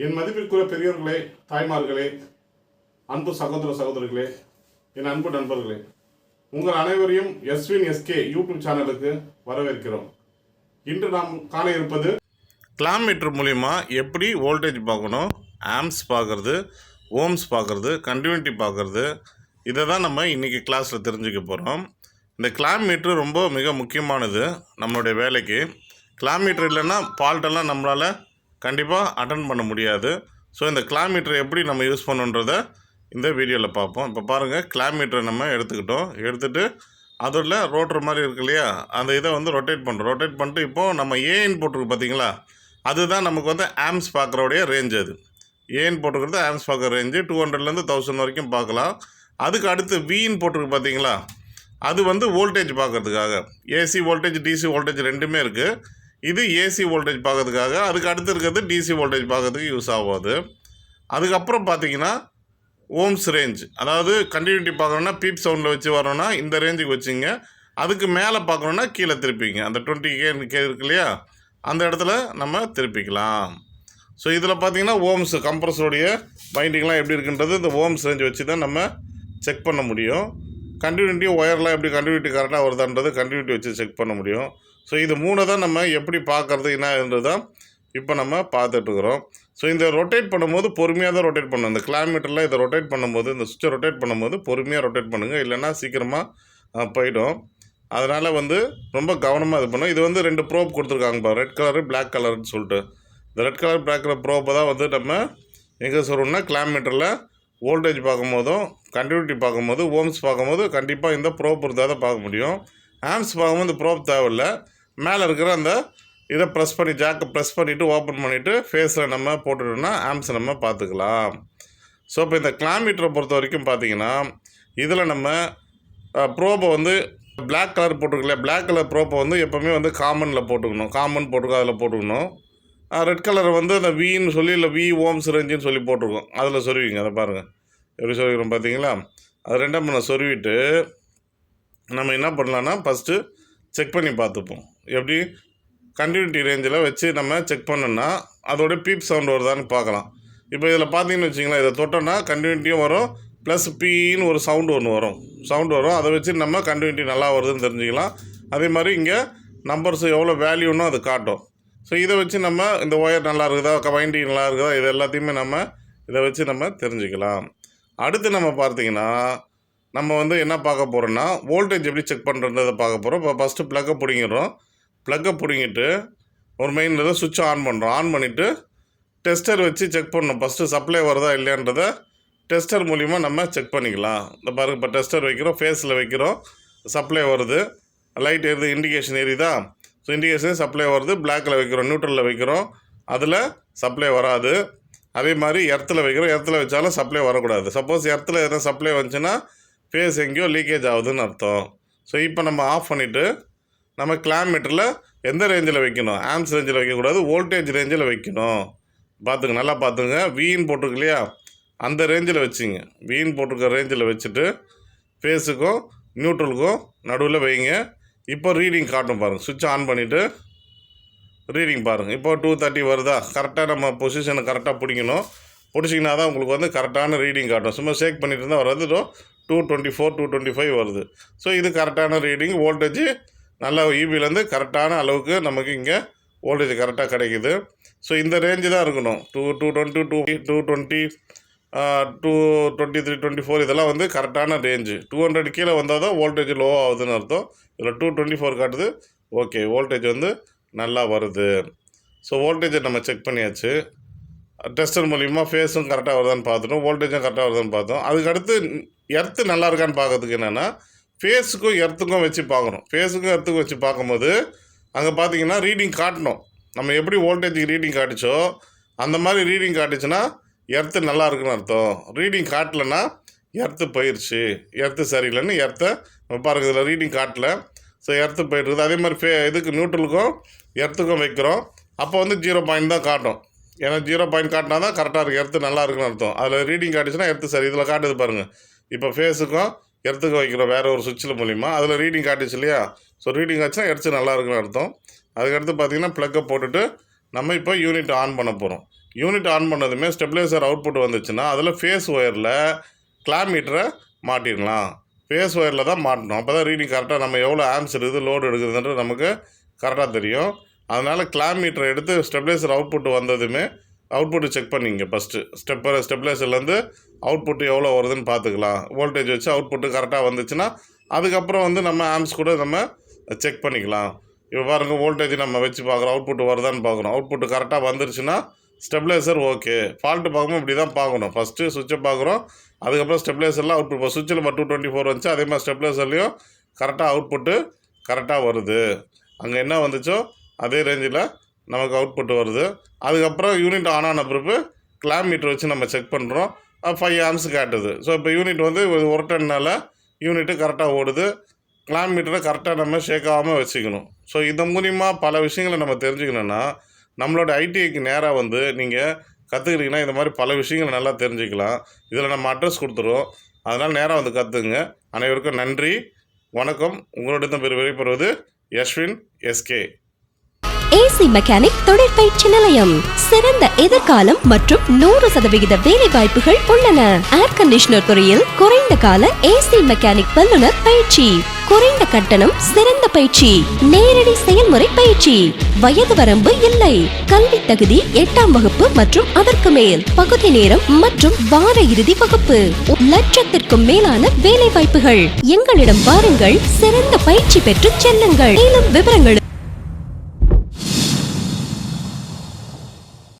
என் மதிப்பிற்குரிய பெரியவர்களே, தாய்மார்களே, அன்பு சகோதர சகோதரிகளே, என் அன்பு நண்பர்களே, உங்கள் அனைவரையும் எஸ்வின் எஸ்கே யூடியூப் சேனலுக்கு வரவேற்கிறோம். இன்று நாம் காண இருப்பது கிளாம் மீட்டர் மூலிமா எப்படி வோல்டேஜ் பார்க்கணும், ஆம்ஸ் பார்க்குறது, ஓம்ஸ் பார்க்குறது, கண்டினியூட்டி பார்க்குறது, இதை தான் நம்ம இன்றைக்கி கிளாஸில் தெரிஞ்சுக்க போகிறோம். இந்த கிளாம் மீட்ரு ரொம்ப மிக முக்கியமானது நம்மளுடைய வேலைக்கு. கிளாம் மீட்டர் இல்லைன்னா ஃபால்ட்டெல்லாம் நம்மளால் கண்டிப்பாக அட்டன் பண்ண முடியாது. ஸோ இந்த கிளாம் மீட்டரை எப்படி நம்ம யூஸ் பண்ணுன்றதை இந்த வீடியோவில் பார்ப்போம். இப்போ பாருங்கள், கிளாம் மீட்டரை நம்ம எடுத்துகிட்டு அதில் ரோட்டர் மாதிரி இருக்கு இல்லையா, அந்த இதை ரொட்டேட் பண்ணிட்டு இப்போது நம்ம ஏன் போட்டிருக்கு பார்த்தீங்களா, அதுதான் நமக்கு ஆம்ஸ் பார்க்குறோடைய ரேஞ்ச். அது ஏன் போட்டுக்கிறது ஆம்ஸ் பார்க்குற ரேஞ்சு 200லேருந்து 1000 வரைக்கும் பார்க்கலாம். அதுக்கு அடுத்து வீன் போட்டிருக்கு பார்த்தீங்களா, அது வோல்டேஜ் பார்க்குறதுக்காக. ஏசி வோல்டேஜ், டிசி வோல்டேஜ் ரெண்டுமே இருக்குது. இது ஏசி வோல்டேஜ் பார்க்கறதுக்காக. அதுக்கு அடுத்து இருக்கிறது டிசி வோல்டேஜ் பார்க்கறதுக்கு யூஸ் ஆகாது. அதுக்கப்புறம் பார்த்தீங்கன்னா ஓம்ஸ் ரேஞ்ச், அதாவது கண்டினியூட்டி பார்க்கணுன்னா பீப் சவுண்டில் வச்சு வரணும்னா இந்த ரேஞ்சுக்கு வச்சுங்க. அதுக்கு மேலே பார்க்கணுன்னா கீழே திருப்பிங்க. அந்த 20K இருக்கு இல்லையா, அந்த இடத்துல நம்ம திருப்பிக்கலாம். ஸோ இதில் பார்த்தீங்கன்னா ஓம்ஸ் கம்ப்ரஸருடைய பைண்டிங்லாம் எப்படி இருக்குன்றது இந்த ஓம்ஸ் ரேஞ்ச் வச்சு தான் நம்ம செக் பண்ண முடியும். கண்டினியூட்டி ஒயர்லாம் எப்படி கண்டினியூட்டி கரெக்டாக வருதான்றது கண்டினியூட்டி வச்சு செக் பண்ண முடியும். ஸோ இது மூணை தான் நம்ம எப்படி பார்க்குறது என்னன்றது தான் இப்போ நம்ம பார்த்துட்ருக்குறோம். ஸோ இந்த ரொட்டேட் பண்ணும்போது பொறுமையாக தான் ரொட்டேட் பண்ணணும். இந்த கிளாம் மீட்டரில் இதை ரொட்டேட் பண்ணும்போது, இந்த சுவிட்சை ரொட்டேட் பண்ணும்போது பொறுமையாக ரொட்டேட் பண்ணுங்கள், இல்லைன்னா சீக்கிரமாக போயிடும். அதனால் ரொம்ப கவனமாக இது பண்ணும். இது 2 ப்ரோப் கொடுத்துருக்காங்கப்பா, ரெட் கலரு பிளாக் கலர்னு சொல்லிட்டு. இந்த ரெட் கலர் பிளாக் கலர் ப்ரோப்பை தான் நம்ம எங்கே சொல்லணும்னா கிளாம் மீட்டரில் வோல்டேஜ் பார்க்கும்போதும் கண்டினியூட்டி பார்க்கும்போது ஓம்ஸ் பார்க்கும்போது கண்டிப்பாக இந்த ப்ரோப் இருந்தால் தான் பார்க்க முடியும். ஆம்ஸ் பார்க்கும்போது இந்த ப்ரோப் தேவையில்லை. மேலே இருக்கிற அந்த இதை ஜாக்கை ப்ரெஸ் பண்ணிவிட்டு ஓப்பன் பண்ணிவிட்டு ஃபேஸில் நம்ம போட்டுட்டோம்னா ஆம்ஸை நம்ம பார்த்துக்கலாம். ஸோ இப்போ இந்த கிளாம் மீட்டரை பொறுத்த வரைக்கும் பார்த்தீங்கன்னா இதில் நம்ம ப்ரோப்பை பிளாக் கலர் போட்டுருக்கல, பிளாக் கலர் ப்ரோப்பை எப்போவுமே காமனில் போட்டுக்கணும். காமன் போட்டுருக்கோம், அதில் போட்டுக்கணும். ரெட் கலர் அந்த வின்னு சொல்லி, இல்லை வி ஓம்ஸ் ரேஞ்சுன்னு சொல்லி போட்டிருக்கோம், அதில் சொருவிங்க. அதை பாருங்கள் எப்படி சொருவிக்கிறோம் பார்த்தீங்களா. அது ரெண்டாம் பண்ண சொருவிட்டு நம்ம என்ன பண்ணலான்னா ஃபஸ்ட்டு செக் பண்ணி பார்த்துப்போம். எப்படி கண்டினியூட்டி ரேஞ்சில் வச்சு நம்ம செக் பண்ணோன்னா அதோடைய பீப் சவுண்ட் வருதான்னு பார்க்கலாம். இப்போ இதில் பார்த்தீங்கன்னு வச்சிங்களேன், இதை தொட்டோன்னா கண்டினியூட்டியும் வரும், ப்ளஸ் பீன்னு ஒரு சவுண்டு வரும். அதை வச்சு நம்ம கண்டினியூட்டி நல்லா வருதுன்னு தெரிஞ்சுக்கலாம். அதே மாதிரி இங்கே நம்பர்ஸ் எவ்வளோ வேல்யூன்னு அது காட்டும். ஸோ இதை வச்சு நம்ம இந்த ஒயர் நல்லா இருக்குதா, வைண்டிங் நல்லா இருக்குதா, இது எல்லாத்தையுமே நம்ம இதை வச்சு நம்ம தெரிஞ்சுக்கலாம். அடுத்து நம்ம பார்த்தீங்கன்னா நம்ம என்ன பார்க்க போகிறோன்னா வோல்டேஜ் எப்படி செக் பண்ணுறதை பார்க்க போகிறோம். இப்போ ஃபஸ்ட்டு ப்ளக்கை பிடிங்கிட்டு ஒரு மெயினில் தான் சுவிட்சை ஆன் பண்ணிவிட்டு டெஸ்டர் வச்சு செக் பண்ணணும். ஃபஸ்ட்டு சப்ளை வருதா இல்லையான்றதை டெஸ்டர் மூலிமா நம்ம செக் பண்ணிக்கலாம். இந்த பாருங்கள், இப்போ டெஸ்டர் வைக்கிறோம், ஃபேஸில் வைக்கிறோம், சப்ளை வருது, லைட் எரியுது, இண்டிகேஷன் எரியுதா. ஸோ இண்டிகேஷன் சப்ளை வருது. பிளாக்கில் வைக்கிறோம், நியூட்ரலில் வைக்கிறோம், அதில் சப்ளை வராது. அதே மாதிரி எர்த்தில் வைக்கிறோம், எர்த்தில் வச்சாலும் சப்ளை வரக்கூடாது. சப்போஸ் எர்த்தில் எதனா சப்ளை வந்துச்சுன்னா ஃபேஸ் எங்கேயோ லீக்கேஜ் ஆகுதுன்னு அர்த்தம். ஸோ இப்போ நம்ம ஆஃப் பண்ணிவிட்டு நம்ம கிளாம் மீட்டரில் எந்த ரேஞ்சில் வைக்கணும், ஆம்ஸ் ரேஞ்சில் வைக்கக்கூடாது, வோல்டேஜ் ரேஞ்சில் வைக்கணும். நல்லா பார்த்துங்க. வீன் போட்டிருக்கு இல்லையா, அந்த ரேஞ்சில் வச்சுங்க. வீன் போட்டிருக்க ரேஞ்சில் வச்சுட்டு ஃபேஸுக்கும் நியூட்ரலுக்கும் நடுவில் வைங்க. இப்போ ரீடிங் காட்டும் பாருங்கள். சுவிட்ச் ஆன் பண்ணிவிட்டு ரீடிங் பாருங்கள். இப்போ 230 வருதா, கரெக்டாக நம்ம பொசிஷனை கரெக்டாக பிடிச்சிங்கன்னா தான் உங்களுக்கு கரெக்டான ரீடிங் காட்டும். சும்மா ஷேக் பண்ணிட்டு இருந்தால் வர்றது 224 225 வருது. ஸோ இது கரெக்டான ரீடிங். வோல்டேஜ் நல்லா ஈபிலேருந்து கரெக்டான அளவுக்கு நமக்கு இங்கே வோல்டேஜ் கரெக்டாக கிடைக்குது. ஸோ இந்த ரேஞ்சு தான் இருக்கணும். 220 220 223 24 இதெல்லாம் கரெக்டான ரேஞ்சு. 200 கீழே வந்தால் தான் வோல்டேஜ் லோ ஆகுதுன்னு அர்த்தம். இதில் 224 காட்டுது. ஓகே, வோல்டேஜ் நல்லா வருது. ஸோ வோல்டேஜை நம்ம செக் பண்ணியாச்சு. டெஸ்டர் மூலிமா ஃபேஸும் கரெக்டாக வருதான்னு பார்த்துட்டோம், வோல்டேஜும் கரெக்டாக வருதான்னு பார்த்தோம். அதுக்கடுத்து எர்த்து நல்லா இருக்கான்னு பார்க்கறதுக்கு என்னென்னா ஃபேஸுக்கும் எர்த்துக்கும் வச்சு பார்க்கணும். ஃபேஸுக்கும் எர்த்துக்கும் வச்சு பார்க்கும்போது அங்கே பார்த்தீங்கன்னா ரீடிங் காட்டணும். நம்ம எப்படி வோல்டேஜுக்கு ரீடிங் காட்டுச்சோ அந்த மாதிரி ரீடிங் காட்டுச்சுன்னா எர்த்து நல்லா இருக்குன்னு அர்த்தம். ரீடிங் காட்டலைன்னா எர்த்து போயிடுச்சு, எர்த்து சரியில்லைன்னு எர்த்தை நம்ம பாருங்கள், இதில் ரீடிங் காட்டலை. ஸோ எர்த்து போயிட்டுருக்குது. அதே மாதிரி இதுக்கு நியூட்ரலுக்கும் எர்த்துக்கும் வைக்கிறோம். அப்போ 0 பாயிண்ட் தான் காட்டும். ஏன்னா 0 பாயிண்ட் காட்டினா தான் கரெக்டாக இருக்குது, எர்த்து நல்லா இருக்குன்னு அர்த்தம். அதில் ரீடிங் காட்டுச்சுன்னா எர்த்து சரி. இதில் காட்டுது பாருங்கள். இப்போ ஃபேஸுக்கும் எர்த்துக்கும் வைக்கிறோம் வேறு ஒரு சுவிட்சில் மூலிமா, அதில் ரீடிங் காட்டுச்சு இல்லையா. ஸோ ரீடிங் ஆச்சுன்னா எர்த்து நல்லா இருக்குன்னு அர்த்தம். அதுக்கடுத்து பார்த்திங்கன்னா ப்ளக்கை போட்டுட்டு நம்ம இப்போ யூனிட் ஆன் பண்ண போகிறோம். யூனிட் ஆன் பண்ணதுமே ஸ்டெபிலைசர் அவுட்புட் வந்துச்சுன்னா அதில் ஃபேஸ் ஒயரில் கிளாம் மீட்டரை மாட்டிடலாம். ஃபேஸ் ஒயரில் தான் மாட்டணும். அப்போ தான் ரீடிங் கரெக்டாக நம்ம எவ்வளோ ஆம்ஸ் இருக்குது, லோடு எடுக்குதுன்றது நமக்கு கரெக்டாக தெரியும். அதனால் கிளாம் மீட்டரை எடுத்து ஸ்டெபிலைசர் அவுட்புட் வந்ததுமே அவுட்புட்டு செக் பண்ணிங்க. ஃபஸ்ட்டு ஸ்டெபிலைசர்லேருந்து அவுட்புட்டு எவ்வளோ வருதுன்னு பார்த்துக்கலாம். வோல்டேஜ் வச்சு அவுட்புட்டு கரெக்டாக வந்துச்சுன்னா அதுக்கப்புறம் வந்து நம்ம ஆம்ஸ் கூட நம்ம செக் பண்ணிக்கலாம். இப்போ பாருங்கள், வோல்டேஜ் நம்ம வச்சு பார்க்குறோம், அவுட்புட்டு வருதான்னு பார்க்குறோம். அவுட்புட்டு கரெக்டாக வந்துருச்சுன்னா ஸ்டெபிலைசர் ஓகே. ஃபால்ட்டு பார்க்கும்போது இப்படி தான் பார்க்கணும். ஃபஸ்ட்டு சுவிட்சை பார்க்குறோம், அதுக்கப்புறம் ஸ்டெபிலைசரில் அவுட்புட். இப்போ சுவிட்சில் 224 வந்துச்சு, அதே மாதிரி ஸ்டெபிலைசர்லேயும் கரெக்டாக அவுட்புட்டு கரெக்டாக வருது. அங்கே என்ன வந்துச்சோ அதே ரேஞ்சில் நமக்கு அவுட்புட் வருது. அதுக்கப்புறம் யூனிட் ஆன் ஆன பிறகு கிளாம் மீட்டர் வச்சு நம்ம செக் பண்ணுறோம். 5 ஆம்ஸ் காட்டுது. ஸோ இப்போ யூனிட் வந்து ஒரு டன்னால் யூனிட்டு கரெக்டாக ஓடுது. கிளாம் மீட்டரை கரெக்டாக நம்ம ஷேக் ஆகாமல் வச்சுக்கணும். ஸோ இது மூலிமா பல விஷயங்களை நம்ம தெரிஞ்சுக்கணுன்னா நம்மளோட ஐடிஐக்கு நேராக வந்து நீங்கள் கற்றுக்கிட்டிங்கன்னா இந்த மாதிரி பல விஷயங்களை நல்லா தெரிஞ்சுக்கலாம். இதில் நம்ம அட்ரஸ் கொடுத்துருவோம், அதனால் நேராக வந்து கற்றுக்குங்க. அனைவருக்கும் நன்றி, வணக்கம். உங்களோட விடைபெறுவது யஸ்வின் எஸ்கே. ஏசி மெக்கானிக் தொழிற்பயிற்சி நிலையம். சிறந்த எதிர்காலம் மற்றும் 100% வேலை வாய்ப்புகள் உள்ளன. ஏர் கண்டிஷனர் துறையில் குறைந்த கால ஏசி மெக்கானிக் வல்லுநர் பயிற்சி, குறைந்த கட்டணம், சிறந்த பயிற்சி, நேரடி செயல்முறை பயிற்சி, வயது வரம்பு இல்லை. கல்வி தகுதி 8ஆம் வகுப்பு மற்றும் அதற்கு மேல், பகுதி நேரம் மற்றும் வார இறுதி வகுப்பு. லட்சத்திற்கும் மேலான வேலை வாய்ப்புகள். எங்களிடம் வாருங்கள், சிறந்த பயிற்சி பெற்று செல்லுங்கள். மேலும் விவரங்கள்